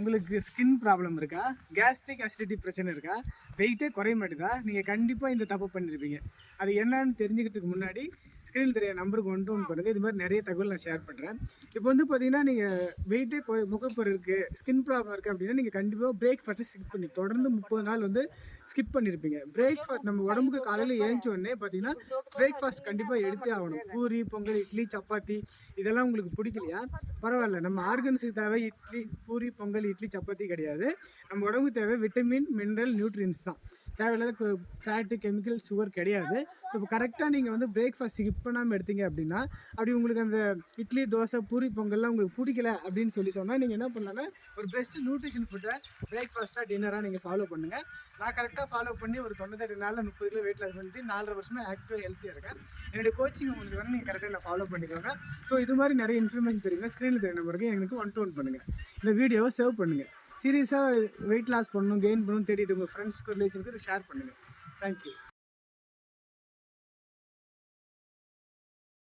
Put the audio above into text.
உங்களுக்கு skin problem இருக்கா, gastric acidity பிரச்சனை இருக்கா, வெயிட்டே குறைய மாட்டேதா, நீங்கள் கண்டிப்பாக இந்த தப்பு பண்ணியிருப்பீங்க. அது என்னன்னு தெரிஞ்சுக்கிறதுக்கு முன்னாடி ஸ்க்ரீனில் தெரிய நம்பருக்கு ஒன் பண்ணுங்கள். இது மாதிரி நிறைய தகவல் நான் ஷேர் பண்ணுறேன். இப்போ வந்து பார்த்தீங்கன்னா, நீங்கள் வெயிட்டே முகப்பொரு இருக்குது, ஸ்கின் ப்ராப்ளம் இருக்குது அப்படின்னா நீங்கள் கண்டிப்பாக பிரேக்ஃபாஸ்ட்டு ஸ்கிப் பண்ணி தொடர்ந்து 30 நாள் வந்து ஸ்கிப் பண்ணியிருப்பீங்க. பிரேக்ஃபாஸ்ட் நம்ம உடம்புக்கு காலையில் ஏஞ்ச உடனே பார்த்தீங்கன்னா பிரேக்ஃபாஸ்ட் கண்டிப்பாக எடுத்தே ஆகணும். பூரி, பொங்கல், இட்லி, சப்பாத்தி இதெல்லாம் உங்களுக்கு பிடிக்கலையா பரவாயில்ல. நம்ம ஆர்கன்ஸுக்கு தேவை இட்லி, பூரி, பொங்கல், இட்லி, சப்பாத்தி கிடையாது. நம்ம உடம்புக்கு தேவை விட்டமின், மினரல், நியூட்ரியன்ஸ் தான். தேவையில்லாத ஃபேட்டு, கெமிக்கல், சுகர் கிடையாது. ஸோ இப்போ கரெக்டாக நீங்கள் வந்து பிரேக்ஃபாஸ்ட் ஸ்கிப் பண்ணாமல் எடுத்தீங்க அப்படின்னா, அப்படி உங்களுக்கு அந்த இட்லி, தோசை, பூரி, பொங்கல்லாம் உங்களுக்கு பிடிக்கல அப்படின்னு சொன்னால் நீங்கள் என்ன பண்ணலான்னா ஒரு பெஸ்ட்டு நியூட்ரிஷன் ஃபுட்டை பிரேக்ஃபாஸ்ட்டாக, டின்னராக நீங்கள் ஃபாலோ பண்ணுங்கள். நான் கரெக்டாக ஃபாலோ பண்ணி ஒரு 98 நாளில் 30 கிலோ வெயிட் லாஸ் பண்ணி 4.5 வருஷமாக ஆக்டிவாக ஹெல்த்தியாக இருக்கேன். என்னுடைய கோச்சிங் உங்களுக்கு வேணும், நீங்கள் கரெக்டாக நான் ஃபாலோ பண்ணிக்கோங்க. ஸோ இது மாதிரி நிறைய இன்ஃபர்மேஷன் தெரியுங்க. ஸ்க்ரீனில் தெரிய நம்பருக்கு எனக்கு 1 to 1 பண்ணுங்கள். இந்த வீடியோவை சேவ் பண்ணுங்கள். சீரியஸாக வெயிட் லாஸ் பண்ணணும், கெயின் பண்ணணும்னு தேடிட்டு உங்கள் ஃப்ரெண்ட்ஸ்க்கு, ரிலேஷனுக்கு இதை ஷேர் பண்ணுங்கள். தேங்க்யூ.